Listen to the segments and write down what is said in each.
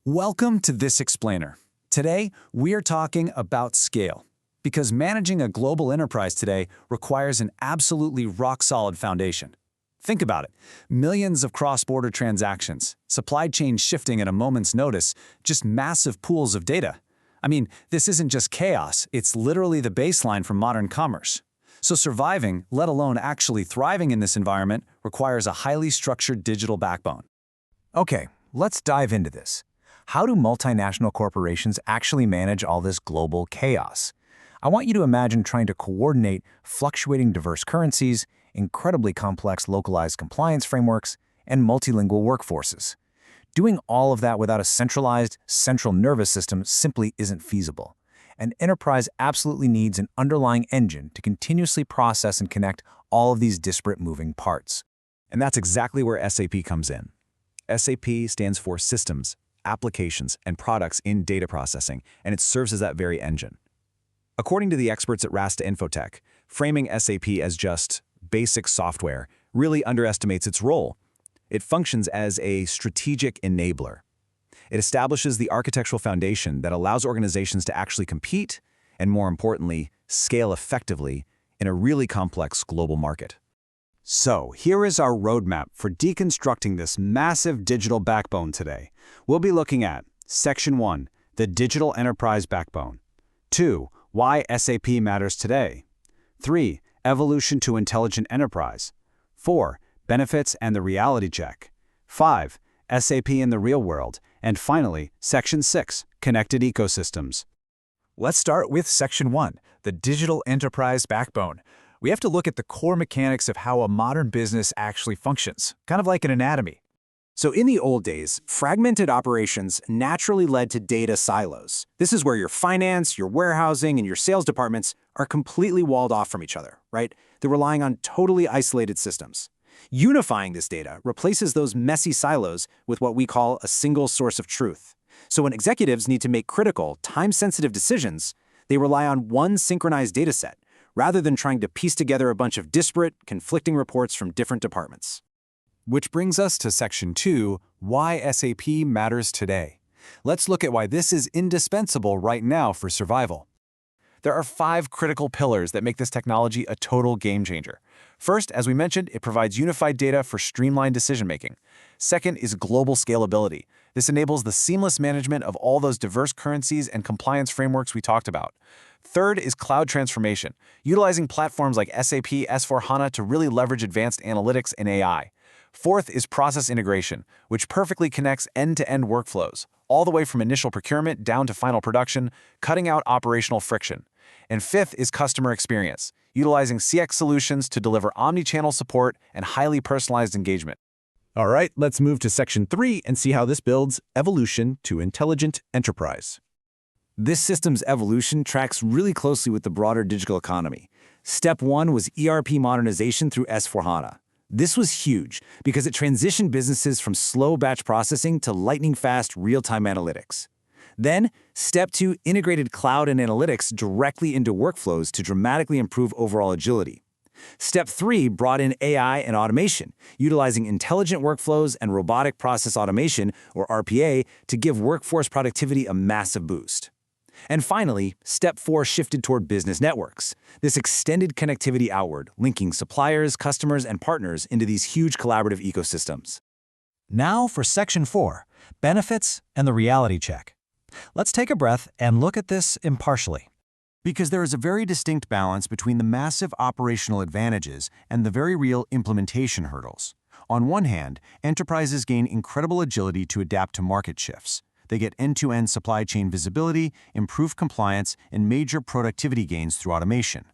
Welcome to This Explainer. Today, we are talking about scale. Because managing a global enterprise today requires an absolutely rock-solid foundation. Think about it. Millions of cross-border transactions, supply chains shifting at a moment's notice, just massive pools of data. I mean, this isn't just chaos, it's literally the baseline for modern commerce. So surviving, let alone actually thriving in this environment, requires a highly structured digital backbone. Okay, let's dive into this. How do multinational corporations actually manage all this global chaos? I want you to imagine trying to coordinate fluctuating diverse currencies, incredibly complex localized compliance frameworks, and multilingual workforces. Doing all of that without a centralized, central nervous system simply isn't feasible. An enterprise absolutely needs an underlying engine to continuously process and connect all of these disparate moving parts. And that's exactly where SAP comes in. SAP stands for Systems, Applications, and Products in Data Processing, and it serves as that very engine. According to the experts at Rasta Infotech, framing SAP as just basic software really underestimates its role. It functions as a strategic enabler. It establishes the architectural foundation that allows organizations to actually compete and, more importantly, scale effectively in a really complex global market. So, here is our roadmap for deconstructing this massive digital backbone today. We'll be looking at Section 1, the Digital Enterprise Backbone. 2, why SAP matters today. 3, evolution to intelligent enterprise. 4, benefits and the reality check. 5, SAP in the real world. And finally, Section 6, connected ecosystems. Let's start with Section 1, the Digital Enterprise Backbone. We have to look at the core mechanics of how a modern business actually functions, kind of like an anatomy. So in the old days, fragmented operations naturally led to data silos. This is where your finance, your warehousing, and your sales departments are completely walled off from each other, right? They're relying on totally isolated systems. Unifying this data replaces those messy silos with what we call a single source of truth. So when executives need to make critical, time-sensitive decisions, they rely on one synchronized data set, rather than trying to piece together a bunch of disparate, conflicting reports from different departments. Which brings us to Section 2, why SAP matters today. Let's look at why this is indispensable right now for survival. There are 5 critical pillars that make this technology a total game changer. First, as we mentioned, it provides unified data for streamlined decision-making. Second is global scalability. This enables the seamless management of all those diverse currencies and compliance frameworks we talked about. Third is cloud transformation, utilizing platforms like SAP S/4HANA to really leverage advanced analytics and AI. Fourth is process integration, which perfectly connects end-to-end workflows, all the way from initial procurement down to final production, cutting out operational friction. And fifth is customer experience, utilizing CX solutions to deliver omni-channel support and highly personalized engagement. All right, let's move to Section 3 and see how this builds evolution to intelligent enterprise. This system's evolution tracks really closely with the broader digital economy. Step 1 was ERP modernization through S/4HANA. This was huge because it transitioned businesses from slow batch processing to lightning-fast real-time analytics. Then, Step 2 integrated cloud and analytics directly into workflows to dramatically improve overall agility. Step 3 brought in AI and automation, utilizing intelligent workflows and robotic process automation, or RPA, to give workforce productivity a massive boost. And finally, Step 4 shifted toward business networks. This extended connectivity outward, linking suppliers, customers, and partners into these huge collaborative ecosystems. Now for Section 4, benefits and the reality check. Let's take a breath and look at this impartially. Because there is a very distinct balance between the massive operational advantages and the very real implementation hurdles. On one hand, enterprises gain incredible agility to adapt to market shifts. They get end-to-end supply chain visibility, improved compliance, and major productivity gains through automation.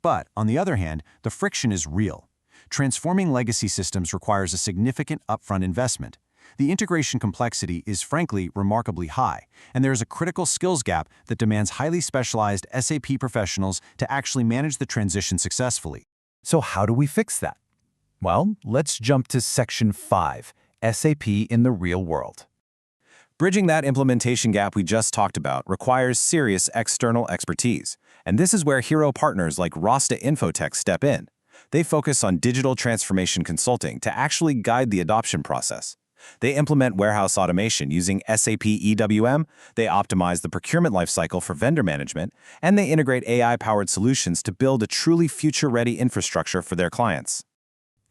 But, on the other hand, the friction is real. Transforming legacy systems requires a significant upfront investment. The integration complexity is frankly remarkably high, and there is a critical skills gap that demands highly specialized SAP professionals to actually manage the transition successfully. So how do we fix that? Well, let's jump to Section 5, SAP in the real world. Bridging that implementation gap we just talked about requires serious external expertise, and this is where hero partners like Rasta Infotech step in. They focus on digital transformation consulting to actually guide the adoption process. They implement warehouse automation using SAP EWM, they optimize the procurement lifecycle for vendor management, and they integrate AI-powered solutions to build a truly future-ready infrastructure for their clients.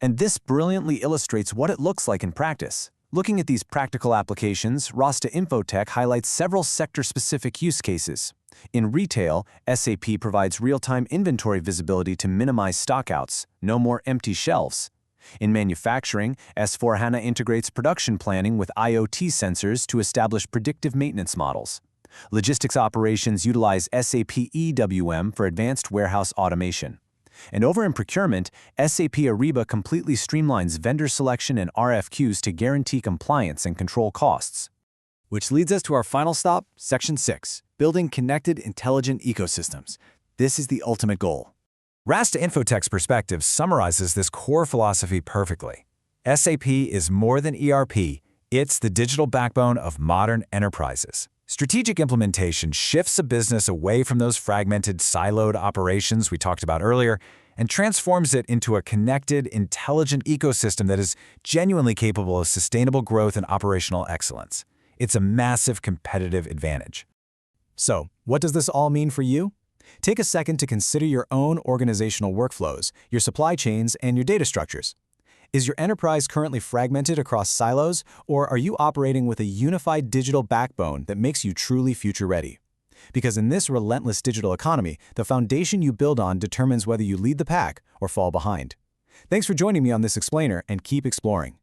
And this brilliantly illustrates what it looks like in practice. Looking at these practical applications, Rasta Infotech highlights several sector-specific use cases. In retail, SAP provides real-time inventory visibility to minimize stockouts, no more empty shelves. In manufacturing, S/4HANA integrates production planning with IoT sensors to establish predictive maintenance models. Logistics operations utilize SAP EWM for advanced warehouse automation. And over in procurement, SAP Ariba completely streamlines vendor selection and RFQs to guarantee compliance and control costs. Which leads us to our final stop, Section 6, Building Connected Intelligent Ecosystems. This is the ultimate goal. Rasta Infotech's perspective summarizes this core philosophy perfectly. SAP is more than ERP, it's the digital backbone of modern enterprises. Strategic implementation shifts a business away from those fragmented, siloed operations we talked about earlier and transforms it into a connected, intelligent ecosystem that is genuinely capable of sustainable growth and operational excellence. It's a massive competitive advantage. So, what does this all mean for you? Take a second to consider your own organizational workflows, your supply chains, and your data structures. Is your enterprise currently fragmented across silos, or are you operating with a unified digital backbone that makes you truly future-ready? Because in this relentless digital economy, the foundation you build on determines whether you lead the pack or fall behind. Thanks for joining me on this explainer, and keep exploring.